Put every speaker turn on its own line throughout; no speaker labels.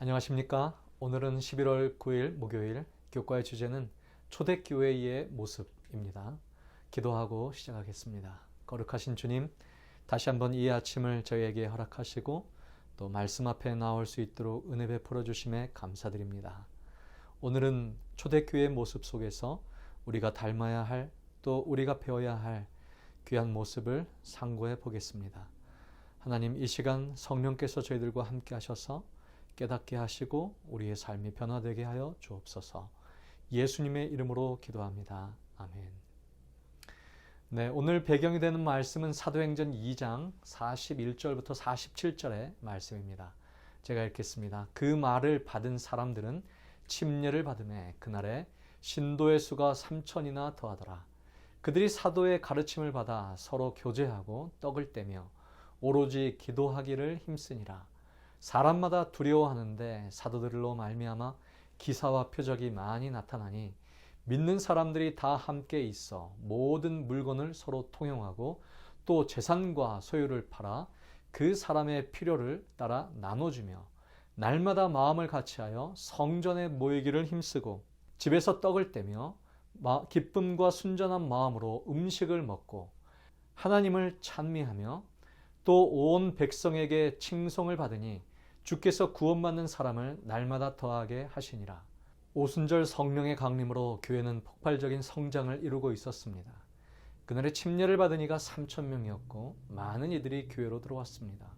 안녕하십니까? 오늘은 11월 9일 목요일, 교과의 주제는 초대교회의 모습입니다. 기도하고 시작하겠습니다. 거룩하신 주님, 다시 한번 이 아침을 저희에게 허락하시고 또 말씀 앞에 나올 수 있도록 은혜 베풀어 주심에 감사드립니다. 오늘은 초대교회의 모습 속에서 우리가 닮아야 할, 또 우리가 배워야 할 귀한 모습을 상고해 보겠습니다. 하나님, 이 시간 성령께서 저희들과 함께 하셔서 깨닫게 하시고 우리의 삶이 변화되게 하여 주옵소서. 예수님의 이름으로 기도합니다. 아멘. 네, 오늘 배경이 되는 말씀은 사도행전 2장 41절부터 47절의 말씀입니다. 제가 읽겠습니다. 그 말을 받은 사람들은 침례를 받음에 그날에 신도의 수가 3,000이나 더하더라. 그들이 사도의 가르침을 받아 서로 교제하고 떡을 떼며 오로지 기도하기를 힘쓰니라. 사람마다 두려워하는데 사도들로 말미암아 기사와 표적이 많이 나타나니 믿는 사람들이 다 함께 있어 모든 물건을 서로 통용하고 또 재산과 소유를 팔아 그 사람의 필요를 따라 나눠주며 날마다 마음을 같이하여 성전에 모이기를 힘쓰고 집에서 떡을 떼며 기쁨과 순전한 마음으로 음식을 먹고 하나님을 찬미하며 또 온 백성에게 칭송을 받으니 주께서 구원받는 사람을 날마다 더하게 하시니라. 오순절 성령의 강림으로 교회는 폭발적인 성장을 이루고 있었습니다. 그날에 침례를 받은 이가 3,000명이었고 많은 이들이 교회로 들어왔습니다.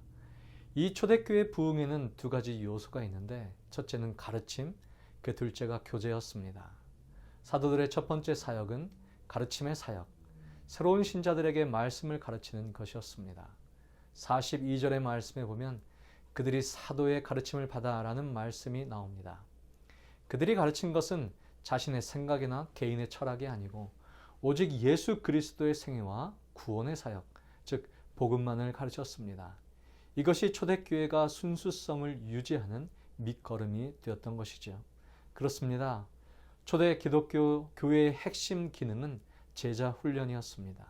이 초대교회 부흥에는 두 가지 요소가 있는데 첫째는 가르침, 그 둘째가 교제였습니다. 사도들의 첫 번째 사역은 가르침의 사역, 새로운 신자들에게 말씀을 가르치는 것이었습니다. 42절의 말씀에 보면 그들이 사도의 가르침을 받아라는 말씀이 나옵니다. 그들이 가르친 것은 자신의 생각이나 개인의 철학이 아니고 오직 예수 그리스도의 생애와 구원의 사역, 즉 복음만을 가르쳤습니다. 이것이 초대교회가 순수성을 유지하는 밑거름이 되었던 것이죠. 그렇습니다. 초대 기독교 교회의 핵심 기능은 제자 훈련이었습니다.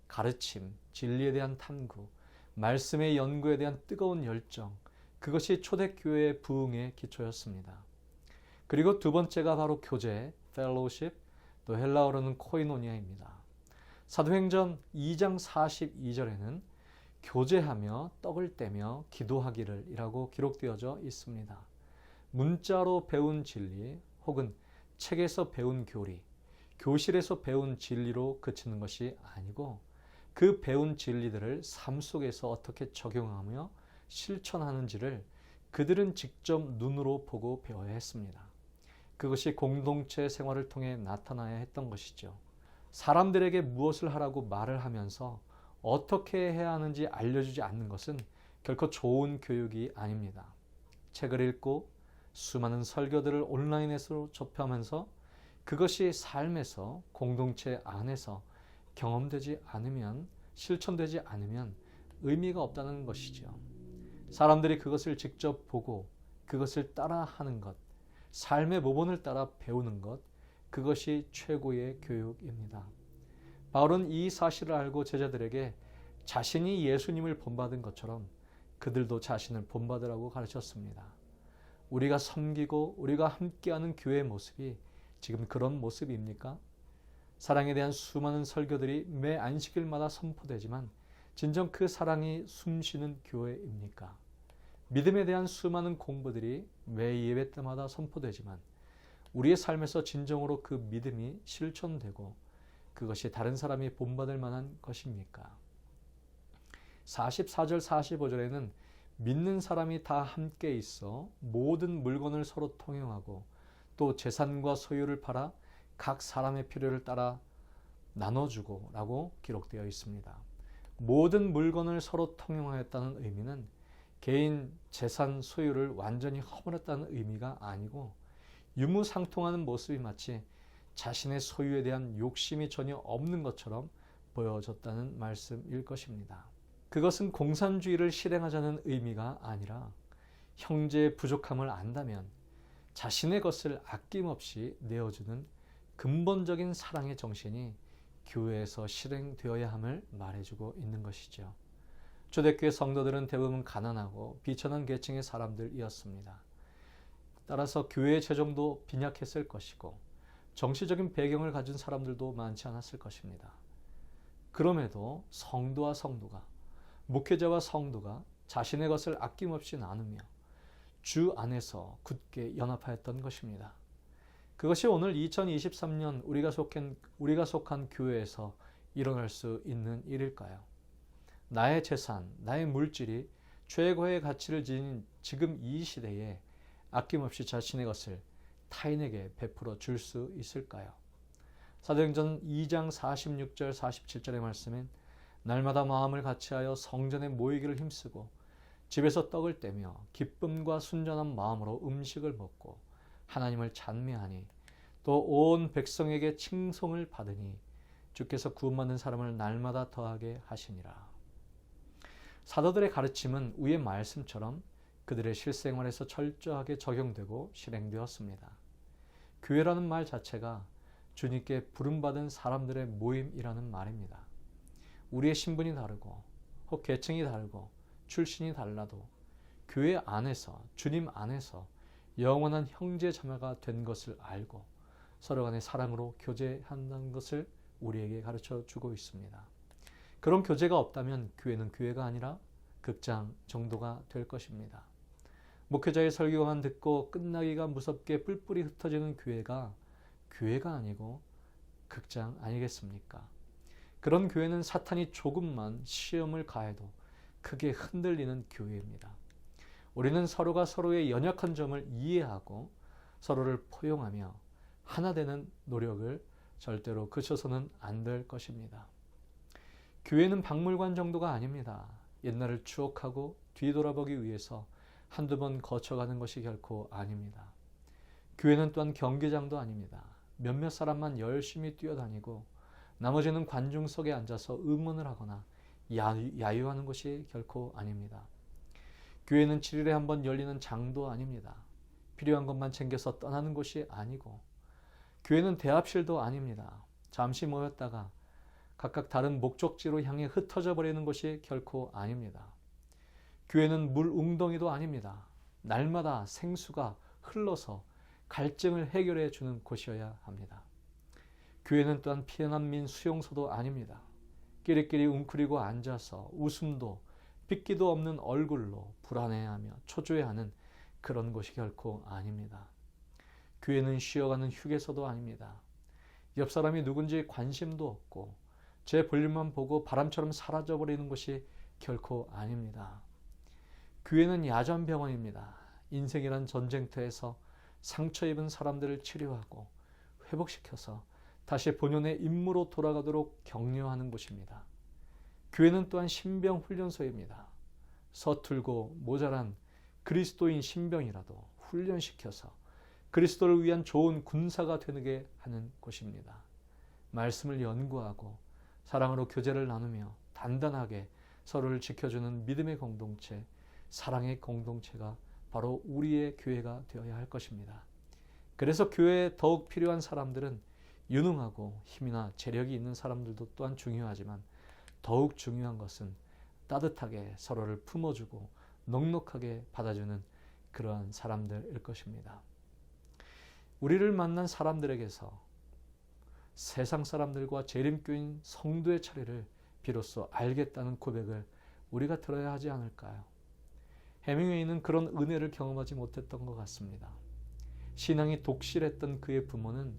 가르침, 진리에 대한 탐구, 말씀의 연구에 대한 뜨거운 열정, 그것이 초대교회의 부흥의 기초였습니다. 그리고 두 번째가 바로 교제, fellowship, 또 헬라어로는 코이노니아입니다. 사도행전 2장 42절에는 교제하며 떡을 떼며 기도하기를 이라고 기록되어져 있습니다. 문자로 배운 진리 혹은 책에서 배운 교리, 교실에서 배운 진리로 그치는 것이 아니고 그 배운 진리들을 삶 속에서 어떻게 적용하며 실천하는지를 그들은 직접 눈으로 보고 배워야 했습니다. 그것이 공동체 생활을 통해 나타나야 했던 것이죠. 사람들에게 무엇을 하라고 말을 하면서 어떻게 해야 하는지 알려주지 않는 것은 결코 좋은 교육이 아닙니다. 책을 읽고 수많은 설교들을 온라인에서 접하면서 그것이 삶에서 공동체 안에서 경험되지 않으면, 실천되지 않으면 의미가 없다는 것이죠. 사람들이 그것을 직접 보고 그것을 따라 하는 것, 삶의 모본을 따라 배우는 것, 그것이 최고의 교육입니다. 바울은 이 사실을 알고 제자들에게 자신이 예수님을 본받은 것처럼 그들도 자신을 본받으라고 가르쳤습니다. 우리가 섬기고 우리가 함께하는 교회의 모습이 지금 그런 모습입니까? 사랑에 대한 수많은 설교들이 매 안식일마다 선포되지만 진정 그 사랑이 숨쉬는 교회입니까? 믿음에 대한 수많은 공부들이 매 예배 때마다 선포되지만 우리의 삶에서 진정으로 그 믿음이 실천되고 그것이 다른 사람이 본받을 만한 것입니까? 44절 45절에는 믿는 사람이 다 함께 있어 모든 물건을 서로 통용하고 또 재산과 소유를 팔아 각 사람의 필요를 따라 나눠주고 라고 기록되어 있습니다. 모든 물건을 서로 통용하였다는 의미는 개인 재산 소유를 완전히 허물었다는 의미가 아니고 유무상통하는 모습이 마치 자신의 소유에 대한 욕심이 전혀 없는 것처럼 보여졌다는 말씀일 것입니다. 그것은 공산주의를 실행하자는 의미가 아니라 형제의 부족함을 안다면 자신의 것을 아낌없이 내어주는 근본적인 사랑의 정신이 교회에서 실행되어야 함을 말해주고 있는 것이죠. 초대교회 성도들은 대부분 가난하고 비천한 계층의 사람들이었습니다. 따라서 교회의 재정도 빈약했을 것이고 정치적인 배경을 가진 사람들도 많지 않았을 것입니다. 그럼에도 성도와 성도가, 목회자와 성도가 자신의 것을 아낌없이 나누며 주 안에서 굳게 연합하였던 것입니다. 그것이 오늘 2023년 우리가 속한 교회에서 일어날 수 있는 일일까요? 나의 재산, 나의 물질이 최고의 가치를 지닌 지금 이 시대에 아낌없이 자신의 것을 타인에게 베풀어 줄 수 있을까요? 사도행전 2장 46절 47절의 말씀엔 날마다 마음을 같이하여 성전에 모이기를 힘쓰고 집에서 떡을 떼며 기쁨과 순전한 마음으로 음식을 먹고 하나님을 찬미하니 또 온 백성에게 칭송을 받으니 주께서 구원받는 사람을 날마다 더하게 하시니라. 사도들의 가르침은 위의 말씀처럼 그들의 실생활에서 철저하게 적용되고 실행되었습니다. 교회라는 말 자체가 주님께 부름받은 사람들의 모임이라는 말입니다. 우리의 신분이 다르고 혹 계층이 다르고 출신이 달라도 교회 안에서, 주님 안에서 영원한 형제 자매가 된 것을 알고 서로 간의 사랑으로 교제한다는 것을 우리에게 가르쳐 주고 있습니다. 그런 교제가 없다면 교회는 교회가 아니라 극장 정도가 될 것입니다. 목회자의 설교만 듣고 끝나기가 무섭게 뿔뿔이 흩어지는 교회가 아니고 극장 아니겠습니까? 그런 교회는 사탄이 조금만 시험을 가해도 크게 흔들리는 교회입니다. 우리는 서로가 서로의 연약한 점을 이해하고 서로를 포용하며 하나 되는 노력을 절대로 그쳐서는 안 될 것입니다. 교회는 박물관 정도가 아닙니다. 옛날을 추억하고 뒤돌아보기 위해서 한두 번 거쳐가는 것이 결코 아닙니다. 교회는 또한 경기장도 아닙니다. 몇몇 사람만 열심히 뛰어다니고 나머지는 관중석에 앉아서 응원을 하거나 야유하는 것이 결코 아닙니다. 교회는 7일에 한 번 열리는 장도 아닙니다. 필요한 것만 챙겨서 떠나는 곳이 아니고 교회는 대합실도 아닙니다. 잠시 모였다가 각각 다른 목적지로 향해 흩어져 버리는 것이 결코 아닙니다. 교회는 물웅덩이도 아닙니다. 날마다 생수가 흘러서 갈증을 해결해 주는 곳이어야 합니다. 교회는 또한 피난민 수용소도 아닙니다. 끼리끼리 웅크리고 앉아서 웃음도 빚기도 없는 얼굴로 불안해하며 초조해하는 그런 곳이 결코 아닙니다. 교회는 쉬어가는 휴게소도 아닙니다. 옆 사람이 누군지 관심도 없고 제 볼일만 보고 바람처럼 사라져버리는 곳이 결코 아닙니다. 교회는 야전병원입니다. 인생이란 전쟁터에서 상처 입은 사람들을 치료하고 회복시켜서 다시 본연의 임무로 돌아가도록 격려하는 곳입니다. 교회는 또한 신병훈련소입니다. 서툴고 모자란 그리스도인 신병이라도 훈련시켜서 그리스도를 위한 좋은 군사가 되게 하는 곳입니다. 말씀을 연구하고 사랑으로 교제를 나누며 단단하게 서로를 지켜주는 믿음의 공동체, 사랑의 공동체가 바로 우리의 교회가 되어야 할 것입니다. 그래서 교회에 더욱 필요한 사람들은 유능하고 힘이나 재력이 있는 사람들도 또한 중요하지만 더욱 중요한 것은 따뜻하게 서로를 품어주고 넉넉하게 받아주는 그러한 사람들일 것입니다. 우리를 만난 사람들에게서 세상 사람들과 재림교인 성도의 차례를 비로소 알겠다는 고백을 우리가 들어야 하지 않을까요? 해밍웨이는 그런 은혜를 경험하지 못했던 것 같습니다. 신앙이 독실했던 그의 부모는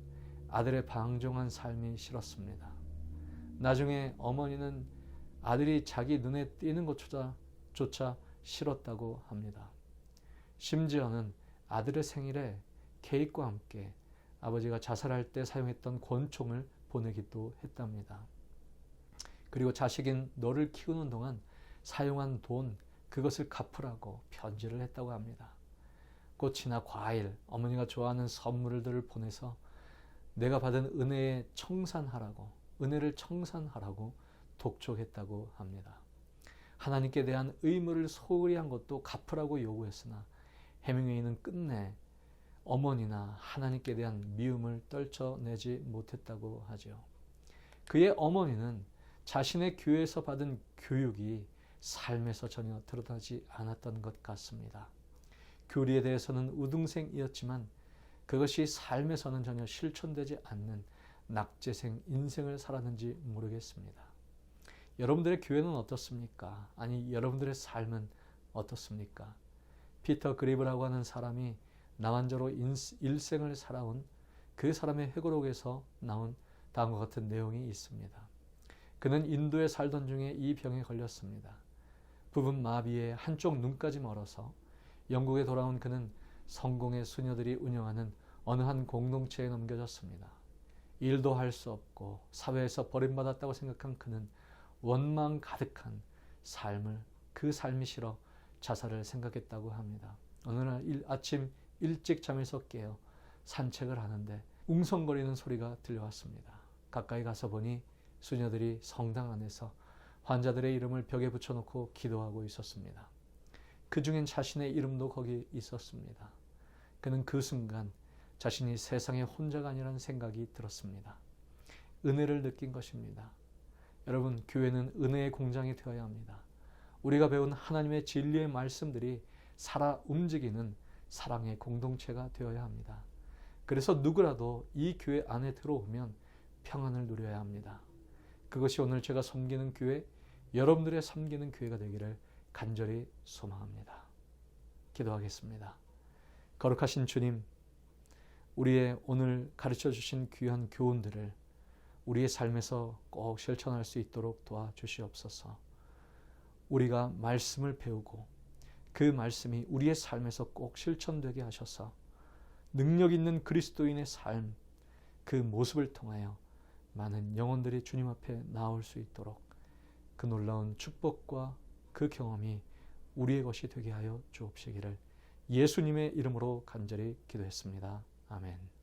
아들의 방종한 삶이 싫었습니다. 나중에 어머니는 아들이 자기 눈에 띄는 것조차 싫었다고 합니다. 심지어는 아들의 생일에 케이크와 함께 아버지가 자살할 때 사용했던 권총을 보내기도 했답니다. 그리고 자식인 너를 키우는 동안 사용한 돈, 그것을 갚으라고 편지를 했다고 합니다. 꽃이나 과일, 어머니가 좋아하는 선물들을 보내서 내가 받은 은혜를 청산하라고 독촉했다고 합니다. 하나님께 대한 의무를 소홀히 한 것도 갚으라고 요구했으나 해밍웨이는 끝내 어머니나 하나님께 대한 미움을 떨쳐내지 못했다고 하죠. 그의 어머니는 자신의 교회에서 받은 교육이 삶에서 전혀 드러나지 않았던 것 같습니다. 교리에 대해서는 우등생이었지만 그것이 삶에서는 전혀 실천되지 않는 낙제생 인생을 살았는지 모르겠습니다. 여러분들의 교회는 어떻습니까? 아니, 여러분들의 삶은 어떻습니까? 피터 그리브라고 하는 사람이 나환자로 일생을 살아온 그 사람의 회고록에서 나온 다음과 같은 내용이 있습니다. 그는 인도에 살던 중에 이 병에 걸렸습니다. 부분 마비에 한쪽 눈까지 멀어서 영국에 돌아온 그는 성공의 수녀들이 운영하는 어느 한 공동체에 넘겨졌습니다. 일도 할 수 없고 사회에서 버림받았다고 생각한 그는 원망 가득한 그 삶이 싫어 자살을 생각했다고 합니다. 어느 날 아침 일찍 잠에서 깨어 산책을 하는데 웅성거리는 소리가 들려왔습니다. 가까이 가서 보니 수녀들이 성당 안에서 환자들의 이름을 벽에 붙여놓고 기도하고 있었습니다. 그 중엔 자신의 이름도 거기 있었습니다. 그는 그 순간 자신이 세상에 혼자가 아니라는 생각이 들었습니다. 은혜를 느낀 것입니다. 여러분, 교회는 은혜의 공장이 되어야 합니다. 우리가 배운 하나님의 진리의 말씀들이 살아 움직이는 사랑의 공동체가 되어야 합니다. 그래서 누구라도 이 교회 안에 들어오면 평안을 누려야 합니다. 그것이 오늘 제가 섬기는 교회, 여러분들의 섬기는 교회가 되기를 간절히 소망합니다. 기도하겠습니다. 거룩하신 주님, 우리의 오늘 가르쳐 주신 귀한 교훈들을 우리의 삶에서 꼭 실천할 수 있도록 도와주시옵소서. 우리가 말씀을 배우고 그 말씀이 우리의 삶에서 꼭 실천되게 하셔서 능력 있는 그리스도인의 삶, 그 모습을 통하여 많은 영혼들이 주님 앞에 나올 수 있도록 그 놀라운 축복과 그 경험이 우리의 것이 되게 하여 주옵시기를 예수님의 이름으로 간절히 기도했습니다. 아멘.